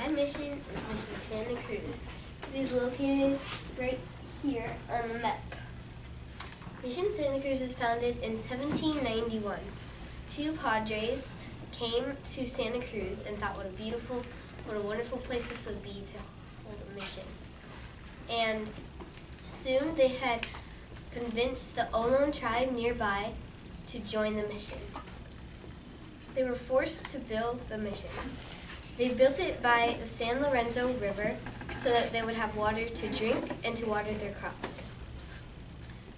My mission is Mission Santa Cruz. It is located right here on the map. Mission Santa Cruz was founded in 1791. Two padres came to Santa Cruz and thought what a wonderful place this would be to hold a mission. And soon they had convinced the Olón tribe nearby to join the mission. They were forced to build the mission. They built it by the San Lorenzo River so that they would have water to drink and to water their crops.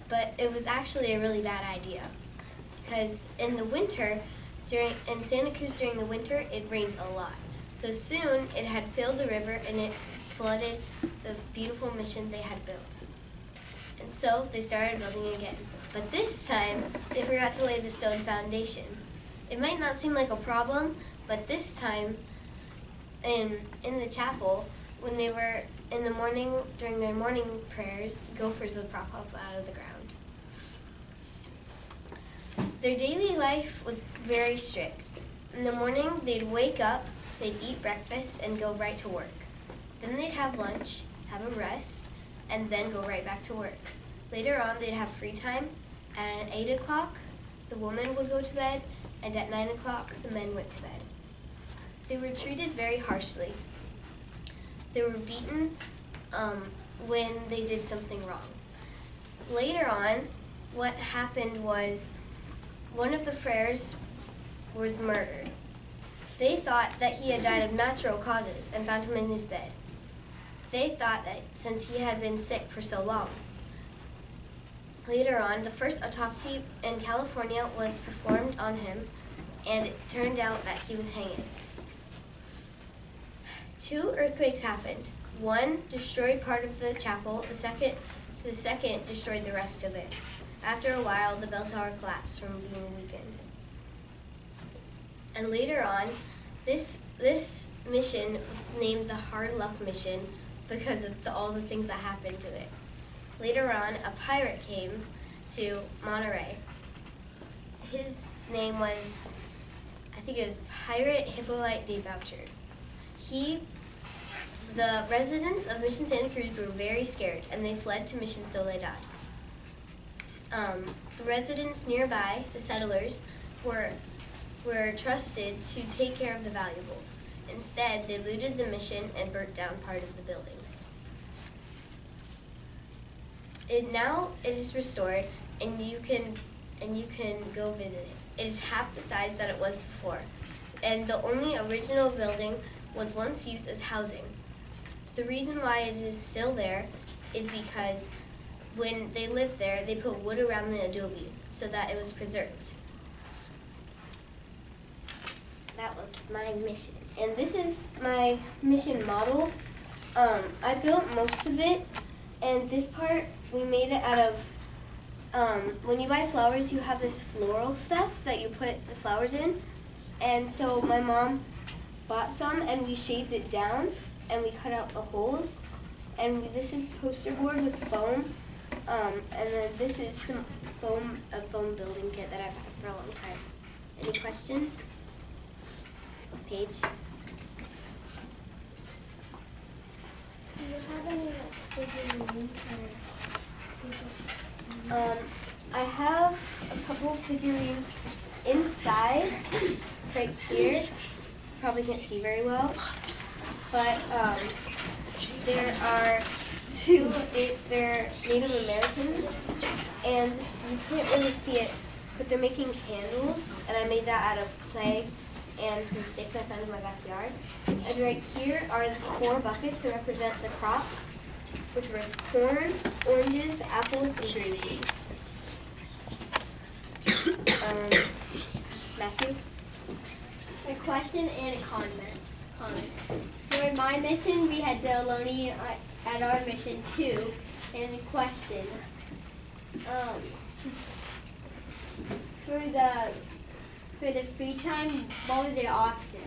But it was actually a really bad idea because in the winter, in Santa Cruz during the winter, it rains a lot. So soon it had filled the river and it flooded the beautiful mission they had built. And so they started building again. But this time, they forgot to lay the stone foundation. It might not seem like a problem, but this time, in the chapel, when they were in the morning, during their morning prayers, gophers would pop up out of the ground. Their daily life was very strict. In the morning, they'd wake up, they'd eat breakfast, and go right to work. Then they'd have lunch, have a rest, and then go right back to work. Later on, they'd have free time. At 8 o'clock, the women would go to bed, and at 9 o'clock, the men went to bed. They were treated very harshly. They were beaten when they did something wrong. Later on, what happened was one of the friars was murdered. They thought that he had died of natural causes and found him in his bed. They thought that since he had been sick for so long. Later on, the first autopsy in California was performed on him, and it turned out that he was hanged. 2 earthquakes happened. One destroyed part of the chapel, the second destroyed the rest of it. After a while, the bell tower collapsed from being weakened. And later on, this mission was named the Hard Luck Mission because of all the things that happened to it. Later on, a pirate came to Monterey. His name was, I think it was Pirate Hippolyte de Boucher. The residents of Mission Santa Cruz were very scared, and they fled to Mission Soledad. The residents nearby, the settlers, were trusted to take care of the valuables. Instead, they looted the mission and burnt down part of the buildings. Now it is restored, and you can go visit it. It is half the size that it was before, and the only original building was once used as housing. The reason why it is still there is because when they lived there, they put wood around the adobe so that it was preserved. That was my mission. And this is my mission model. I built most of it, and this part, we made it out of, when you buy flowers, you have this floral stuff that you put the flowers in. And so my mom bought some, and we shaved it down, and we cut out the holes. And this is poster board with foam. And then this is a foam building kit that I've had for a long time. Any questions? Paige? Do you have any figurines or I have a couple of figurines inside, right here. Probably can't see very well, but there are 2. They're Native Americans, and you can't really see it, but they're making candles, and I made that out of clay and some sticks I found in my backyard. And right here are the 4 buckets that represent the crops, which were corn, oranges, apples, and green beans. Matthew? a question and a comment? During my mission, we had the Ohlone at our mission too, and a question. For the free time, what were their options?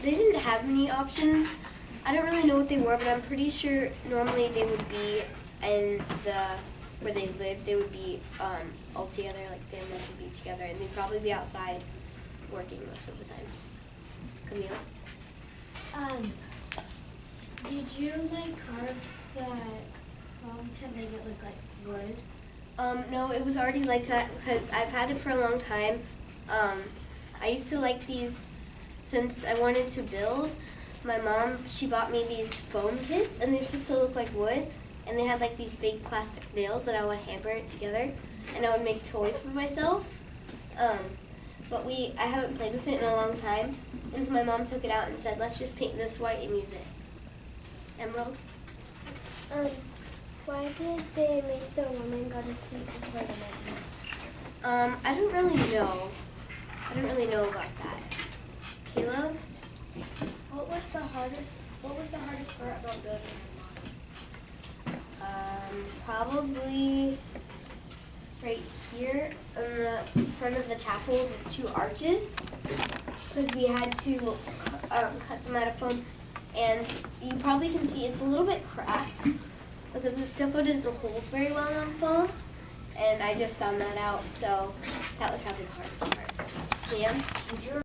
They didn't have many options. I don't really know what they were, but I'm pretty sure normally they would be in where they live. They would be all together, like families would be together, and they'd probably be outside working most of the time. Camila? Did you carve the foam to make it look like wood? No, it was already like that because I've had it for a long time. I used to like these since I wanted to build. My mom, she bought me these foam kits, and they're supposed to look like wood, and they had these fake plastic nails that I would hammer it together, and I would make toys for myself. But I haven't played with it in a long time, and so my mom took it out and said, let's just paint this white and use it. Emerald? Why did they make the woman go to sleep before the man? I don't really know. I don't really know about that. Caleb? What was the hardest part about building a model? Probably right here on the front of the chapel, the two arches, because we had to cut them out of foam, and you probably can see it's a little bit cracked because the stucco doesn't hold very well on foam, and I just found that out, so that was probably the hardest part. Liam?